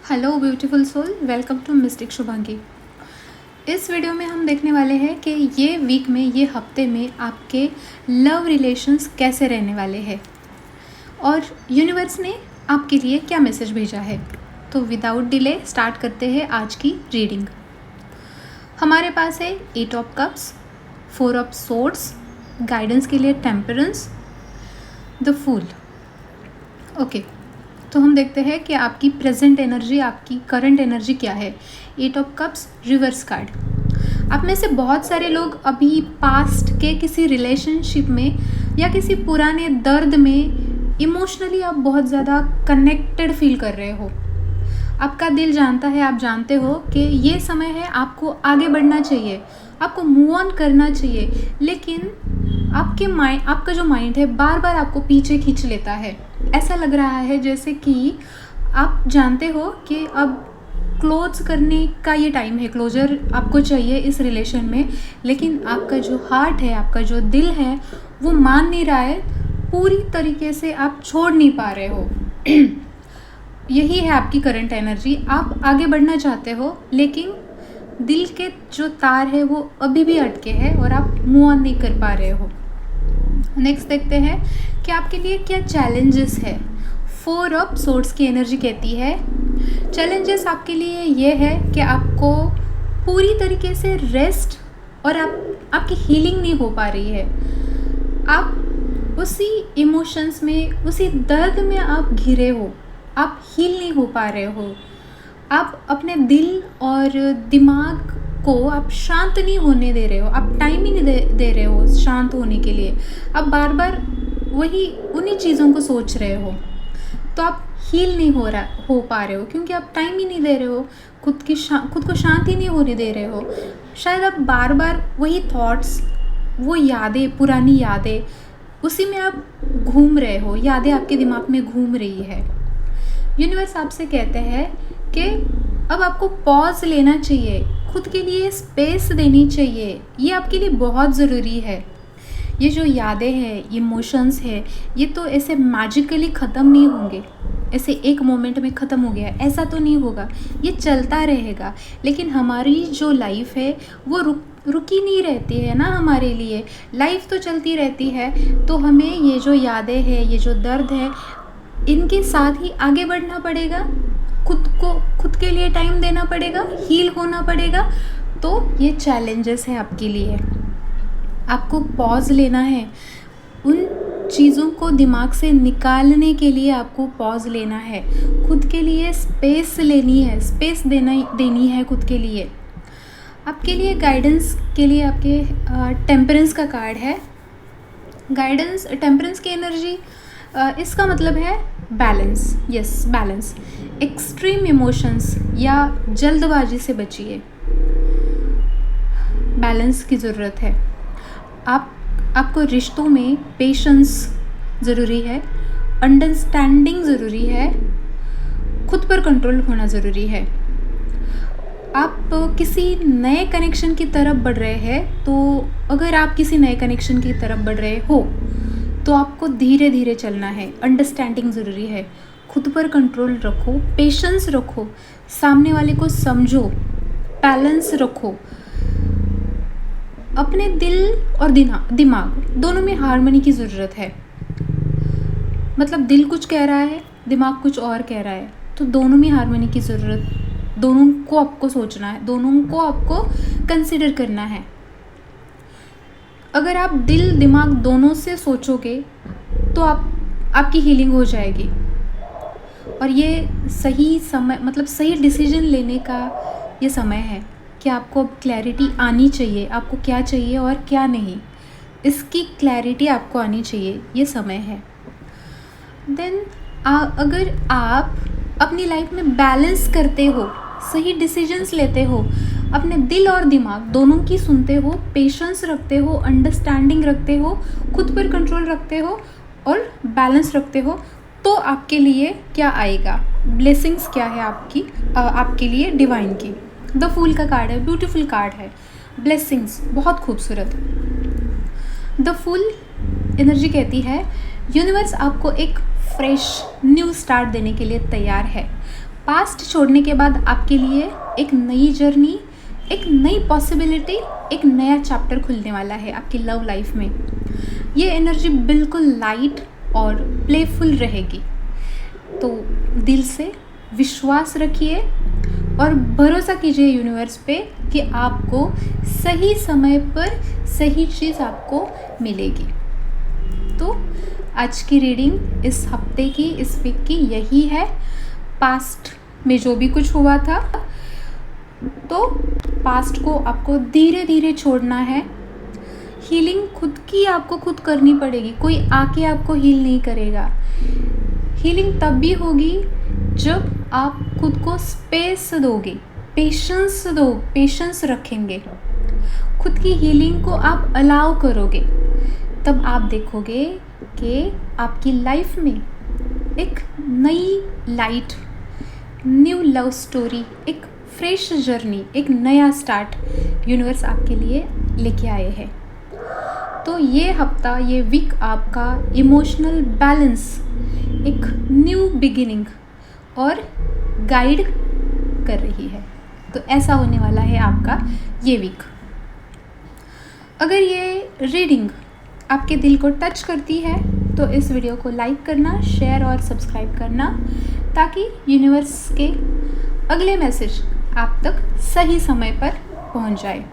Hello beautiful soul, welcome to mystic Shubhangi. इस video में हम देखने वाले हैं कि ये वीक में, ये हफ्ते में आपके लव रिलेशंस कैसे रहने वाले हैं और यूनिवर्स ने आपके लिए क्या मैसेज भेजा है। तो विदाउट डिले स्टार्ट करते हैं आज की रीडिंग। हमारे पास है 8 of cups, 4 of swords, guidance के लिए टेम्परेंस, द फूल। ओके, तो हम देखते हैं कि आपकी प्रेजेंट एनर्जी, आपकी करंट एनर्जी क्या है। 8 ऑफ कप्स रिवर्स कार्ड। आप में से बहुत सारे लोग अभी पास्ट के किसी रिलेशनशिप में या किसी पुराने दर्द में इमोशनली आप बहुत ज़्यादा कनेक्टेड फील कर रहे हो। आपका दिल जानता है, आप जानते हो कि ये समय है, आपको आगे बढ़ना चाहिए, आपको मूव ऑन करना चाहिए, लेकिन आपका जो माइंड है बार बार आपको पीछे खींच लेता है। ऐसा लग रहा है जैसे कि आप जानते हो कि अब क्लोज करने का ये टाइम है, क्लोजर आपको चाहिए इस रिलेशन में, लेकिन आपका जो हार्ट है, आपका जो दिल है, वो मान नहीं रहा है, पूरी तरीके से आप छोड़ नहीं पा रहे हो। यही है आपकी करंट एनर्जी। आप आगे बढ़ना चाहते हो, लेकिन दिल के जो तार है वो अभी भी अटके हैं और आप मूव ऑन नहीं कर पा रहे हो। नेक्स्ट देखते हैं कि आपके लिए क्या चैलेंजेस है। 4 ऑफ सोर्ड्स की एनर्जी कहती है चैलेंजेस आपके लिए ये है कि आपको पूरी तरीके से रेस्ट और आपकी हीलिंग नहीं हो पा रही है। आप उसी इमोशंस में, उसी दर्द में आप घिरे हो, आप हील नहीं हो पा रहे हो। आप अपने दिल और दिमाग को आप शांत नहीं होने दे रहे हो, आप टाइम ही नहीं दे रहे हो शांत होने के लिए। आप बार बार उन्हीं चीज़ों को सोच रहे हो, तो आप हील नहीं हो पा रहे हो, क्योंकि आप टाइम ही नहीं दे रहे हो, खुद को शांति नहीं होने दे रहे हो। शायद आप बार बार वही थॉट्स, वो यादें, पुरानी यादें, उसी में आप घूम रहे हो, यादें आपके दिमाग में घूम रही है। यूनिवर्स आपसे कहते हैं कि अब आपको पॉज लेना चाहिए, खुद के लिए स्पेस देनी चाहिए, ये आपके लिए बहुत ज़रूरी है। ये जो यादें हैं, इमोशंस है, ये तो ऐसे मैजिकली ख़त्म नहीं होंगे, ऐसे एक मोमेंट में ख़त्म हो गया ऐसा तो नहीं होगा, ये चलता रहेगा। लेकिन हमारी जो लाइफ है वो रुकी नहीं रहती है ना, हमारे लिए लाइफ तो चलती रहती है। तो हमें ये जो यादें हैं, ये जो दर्द है, इनके साथ ही आगे बढ़ना पड़ेगा, खुद के लिए टाइम देना पड़ेगा, हील होना पड़ेगा। तो ये चैलेंजेस है आपके लिए। आपको पॉज लेना है, उन चीज़ों को दिमाग से निकालने के लिए आपको पॉज लेना है, खुद के लिए स्पेस लेनी है, स्पेस देनी है खुद के लिए। आपके लिए गाइडेंस के लिए आपके टेम्परेंस का कार्ड है। गाइडेंस, टेम्परेंस की एनर्जी, इसका मतलब है balance. Yes, balance. Extreme emotions या जल्दबाजी से बचिए, बैलेंस की ज़रूरत है। आपको रिश्तों में पेशेंस ज़रूरी है, अंडरस्टैंडिंग ज़रूरी है, खुद पर कंट्रोल होना ज़रूरी है। आप किसी नए कनेक्शन की तरफ बढ़ रहे हैं, तो अगर आप किसी नए कनेक्शन की तरफ बढ़ रहे हो तो आपको धीरे धीरे चलना है, अंडरस्टैंडिंग ज़रूरी है, खुद पर कंट्रोल रखो, पेशेंस रखो, सामने वाले को समझो, बैलेंस रखो। अपने दिल और दिमाग दोनों में हार्मनी की ज़रूरत है। मतलब दिल कुछ कह रहा है, दिमाग कुछ और कह रहा है, तो दोनों में हार्मनी की ज़रूरत, दोनों को आपको सोचना है, दोनों को आपको कंसिडर करना है। अगर आप दिल दिमाग दोनों से सोचोगे तो आपकी हीलिंग हो जाएगी। और ये सही समय, मतलब सही डिसीजन लेने का ये समय है कि आपको अब क्लैरिटी आनी चाहिए, आपको क्या चाहिए और क्या नहीं, इसकी क्लैरिटी आपको आनी चाहिए, ये समय है। देन अगर आप अपनी लाइफ में बैलेंस करते हो, सही डिसीजंस लेते हो, अपने दिल और दिमाग दोनों की सुनते हो, पेशेंस रखते हो, अंडरस्टैंडिंग रखते हो, खुद पर कंट्रोल रखते हो और बैलेंस रखते हो, तो आपके लिए क्या आएगा, ब्लेसिंग्स क्या है आपके लिए डिवाइन की। द फूल का कार्ड है, ब्यूटीफुल कार्ड है, ब्लेसिंग्स, बहुत खूबसूरत। द फूल एनर्जी कहती है यूनिवर्स आपको एक फ्रेश न्यू स्टार्ट देने के लिए तैयार है। पास्ट छोड़ने के बाद आपके लिए एक नई जर्नी, एक नई पॉसिबिलिटी, एक नया चैप्टर खुलने वाला है आपकी लव लाइफ में। ये एनर्जी बिल्कुल लाइट और प्लेफुल रहेगी। तो दिल से विश्वास रखिए और भरोसा कीजिए यूनिवर्स पे कि आपको सही समय पर सही चीज़ आपको मिलेगी। तो आज की रीडिंग इस हफ्ते की, इस वीक की यही है। पास्ट में जो भी कुछ हुआ था, तो पास्ट को आपको धीरे धीरे छोड़ना है। हीलिंग खुद की आपको खुद करनी पड़ेगी, कोई आके आपको हील नहीं करेगा। हीलिंग तब भी होगी जब आप खुद को स्पेस दोगे, पेशेंस रखेंगे, खुद की हीलिंग को आप अलाउ करोगे। तब आप देखोगे कि आपकी लाइफ में एक नई लाइट, न्यू लव स्टोरी, एक फ्रेश जर्नी, एक नया स्टार्ट यूनिवर्स आपके लिए लेके आए हैं। तो ये हफ्ता, ये वीक आपका इमोशनल बैलेंस, एक न्यू बिगिनिंग और गाइड कर रही है। तो ऐसा होने वाला है आपका ये वीक। अगर ये रीडिंग आपके दिल को टच करती है तो इस वीडियो को लाइक करना, शेयर और सब्सक्राइब करना, ताकि यूनिवर्स के अगले मैसेज आप तक सही समय पर पहुंच जाए।